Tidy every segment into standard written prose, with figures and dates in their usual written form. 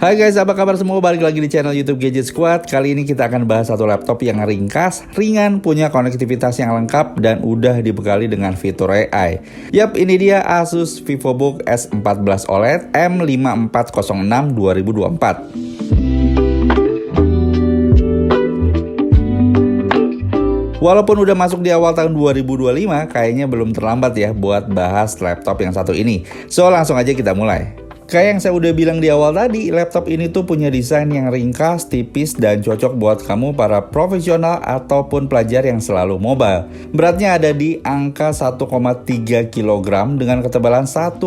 Hai guys, apa kabar semua? Balik lagi di channel YouTube Gadget Squad. Kali ini kita akan bahas satu laptop yang ringkas, ringan, punya konektivitas yang lengkap, dan udah dibekali dengan fitur AI. Yap, ini dia Asus VivoBook S14 OLED M5406 2024. Walaupun udah masuk di awal tahun 2025, kayaknya belum terlambat ya buat bahas laptop yang satu ini. So, langsung aja kita mulai. Kayak yang saya udah bilang di awal tadi, laptop ini tuh punya desain yang ringkas, tipis, dan cocok buat kamu para profesional ataupun pelajar yang selalu mobile. Beratnya ada di angka 1,3 kg dengan ketebalan 1,39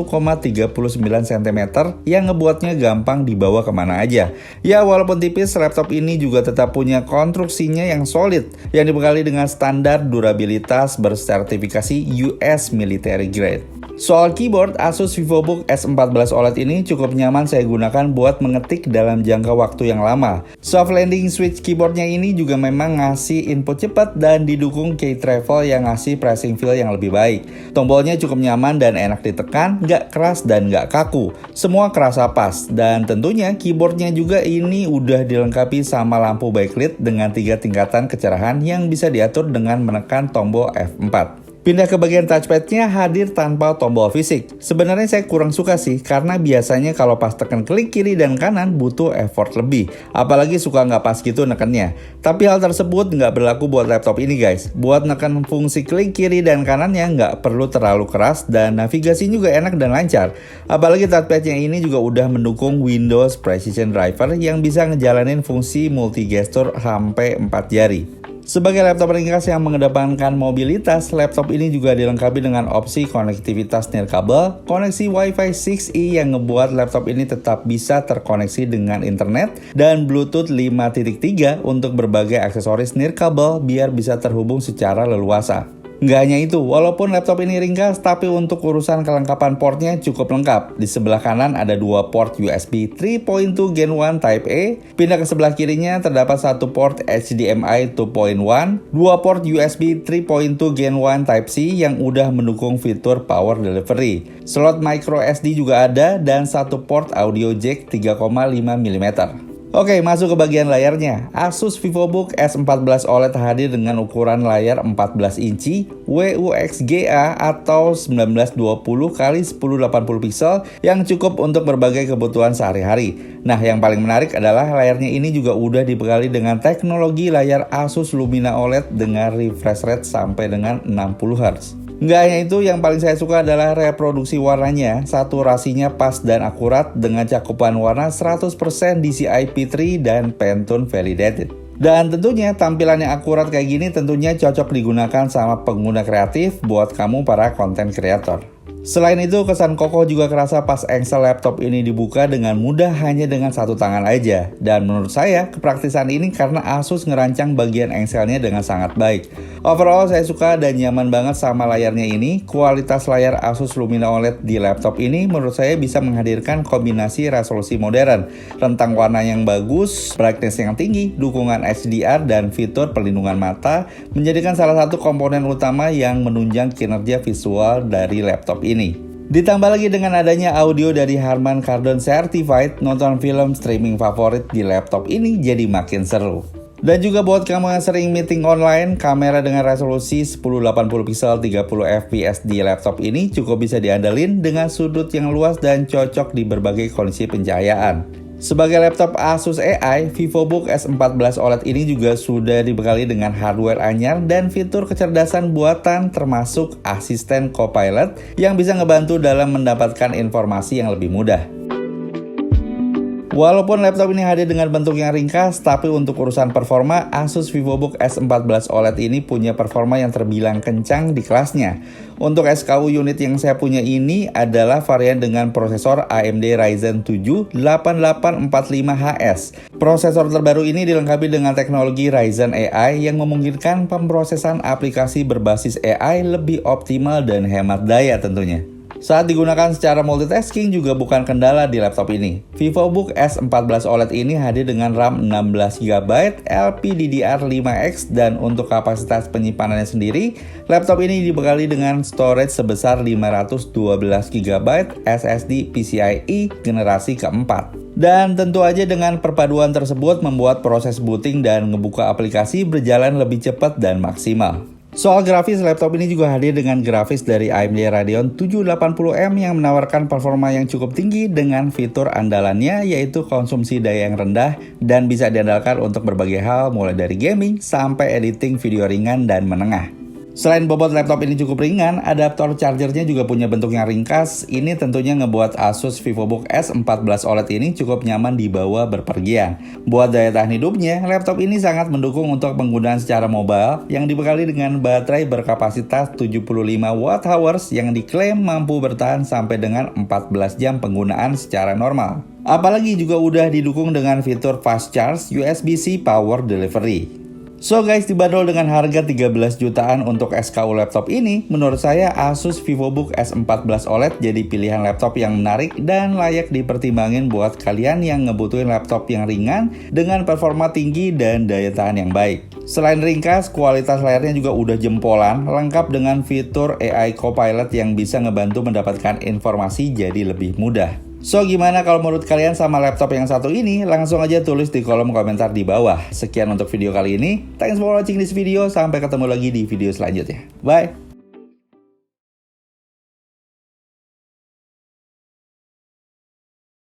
cm yang ngebuatnya gampang dibawa kemana aja. Ya, walaupun tipis, laptop ini juga tetap punya konstruksinya yang solid, yang dibekali dengan standar durabilitas bersertifikasi US Military Grade. Soal keyboard, Asus VivoBook S14 OLED ini cukup nyaman saya gunakan buat mengetik dalam jangka waktu yang lama. Soft landing switch keyboardnya ini juga memang ngasih input cepat dan didukung key travel yang ngasih pressing feel yang lebih baik. Tombolnya cukup nyaman dan enak ditekan, nggak keras dan nggak kaku. Semua kerasa pas, dan tentunya keyboardnya juga ini udah dilengkapi sama lampu backlit dengan 3 tingkatan kecerahan yang bisa diatur dengan menekan tombol F4. Pindah ke bagian touchpadnya hadir tanpa tombol fisik. Sebenarnya saya kurang suka sih, karena biasanya kalau pas tekan klik kiri dan kanan butuh effort lebih. Apalagi suka nggak pas gitu nekennya. Tapi hal tersebut nggak berlaku buat laptop ini guys. Buat neken fungsi klik kiri dan kanannya nggak perlu terlalu keras, dan navigasi juga enak dan lancar. Apalagi touchpadnya ini juga udah mendukung Windows Precision Driver yang bisa ngejalanin fungsi multi gesture sampai 4 jari. Sebagai laptop ringkas yang mengedepankan mobilitas, laptop ini juga dilengkapi dengan opsi konektivitas nirkabel, koneksi Wi-Fi 6E yang ngebuat laptop ini tetap bisa terkoneksi dengan internet, dan Bluetooth 5.3 untuk berbagai aksesoris nirkabel biar bisa terhubung secara leluasa. Nggak hanya itu, walaupun laptop ini ringkas, tapi untuk urusan kelengkapan portnya cukup lengkap. Di sebelah kanan ada 2 port USB 3.2 Gen 1 Type A, pindah ke sebelah kirinya terdapat 1 port HDMI 2.1, 2 port USB 3.2 Gen 1 Type C yang udah mendukung fitur power delivery. Slot micro SD juga ada, dan 1 port audio jack 3,5 mm. Oke, masuk ke bagian layarnya. Asus VivoBook S14 OLED hadir dengan ukuran layar 14 inci WUXGA atau 1920 x 1080 pixel yang cukup untuk berbagai kebutuhan sehari-hari. Nah, yang paling menarik adalah layarnya ini juga udah dibekali dengan teknologi layar Asus Lumina OLED dengan refresh rate sampai dengan 60 Hz. Nggak hanya itu, yang paling saya suka adalah reproduksi warnanya. Saturasinya pas dan akurat dengan cakupan warna 100% DCI P3 dan Pantone Validated. Dan tentunya tampilan yang akurat kayak gini tentunya cocok digunakan sama pengguna kreatif buat kamu para content creator. Selain itu, kesan kokoh juga kerasa pas engsel laptop ini dibuka dengan mudah hanya dengan satu tangan aja. Dan menurut saya, kepraktisan ini karena Asus ngerancang bagian engselnya dengan sangat baik. Overall, saya suka dan nyaman banget sama layarnya ini. Kualitas layar Asus Lumina OLED di laptop ini menurut saya bisa menghadirkan kombinasi resolusi modern, rentang warna yang bagus, brightness yang tinggi, dukungan HDR, dan fitur perlindungan mata, menjadikan salah satu komponen utama yang menunjang kinerja visual dari laptop ini. Ditambah lagi dengan adanya audio dari Harman Kardon Certified, nonton film streaming favorit di laptop ini jadi makin seru. Dan juga buat kamu yang sering meeting online, kamera dengan resolusi 1080 pixel 30 fps di laptop ini cukup bisa diandalin dengan sudut yang luas dan cocok di berbagai kondisi pencahayaan. Sebagai laptop Asus AI, VivoBook S14 OLED ini juga sudah dibekali dengan hardware anyar dan fitur kecerdasan buatan termasuk asisten Copilot yang bisa ngebantu dalam mendapatkan informasi yang lebih mudah. Walaupun laptop ini hadir dengan bentuk yang ringkas, tapi untuk urusan performa, Asus VivoBook S14 OLED ini punya performa yang terbilang kencang di kelasnya. Untuk SKU unit yang saya punya ini adalah varian dengan prosesor AMD Ryzen 7 8845HS. Prosesor terbaru ini dilengkapi dengan teknologi Ryzen AI yang memungkinkan pemrosesan aplikasi berbasis AI lebih optimal dan hemat daya tentunya. Saat digunakan secara multitasking juga bukan kendala di laptop ini. VivoBook S14 OLED ini hadir dengan RAM 16GB, LPDDR5X, dan untuk kapasitas penyimpanannya sendiri, laptop ini dibekali dengan storage sebesar 512GB SSD PCIe generasi keempat. Dan tentu aja dengan perpaduan tersebut membuat proses booting dan ngebuka aplikasi berjalan lebih cepat dan maksimal. Soal grafis, laptop ini juga hadir dengan grafis dari AMD Radeon 780M yang menawarkan performa yang cukup tinggi dengan fitur andalannya yaitu konsumsi daya yang rendah dan bisa diandalkan untuk berbagai hal mulai dari gaming sampai editing video ringan dan menengah. Selain bobot laptop ini cukup ringan, adaptor chargernya juga punya bentuk yang ringkas. Ini tentunya ngebuat Asus VivoBook S14 OLED ini cukup nyaman dibawa berpergian. Buat daya tahan hidupnya, laptop ini sangat mendukung untuk penggunaan secara mobile yang dibekali dengan baterai berkapasitas 75 Wh yang diklaim mampu bertahan sampai dengan 14 jam penggunaan secara normal. Apalagi juga udah didukung dengan fitur fast charge USB-C power delivery. So guys, dibanderol dengan harga 13 jutaan untuk SKU laptop ini, menurut saya Asus VivoBook S14 OLED jadi pilihan laptop yang menarik dan layak dipertimbangin buat kalian yang ngebutuhin laptop yang ringan dengan performa tinggi dan daya tahan yang baik. Selain ringkas, kualitas layarnya juga udah jempolan, lengkap dengan fitur AI Copilot yang bisa ngebantu mendapatkan informasi jadi lebih mudah. So gimana kalau menurut kalian sama laptop yang satu ini? Langsung aja tulis di kolom komentar di bawah. Sekian untuk video kali ini. Thanks for watching this video. Sampai ketemu lagi di video selanjutnya. Bye!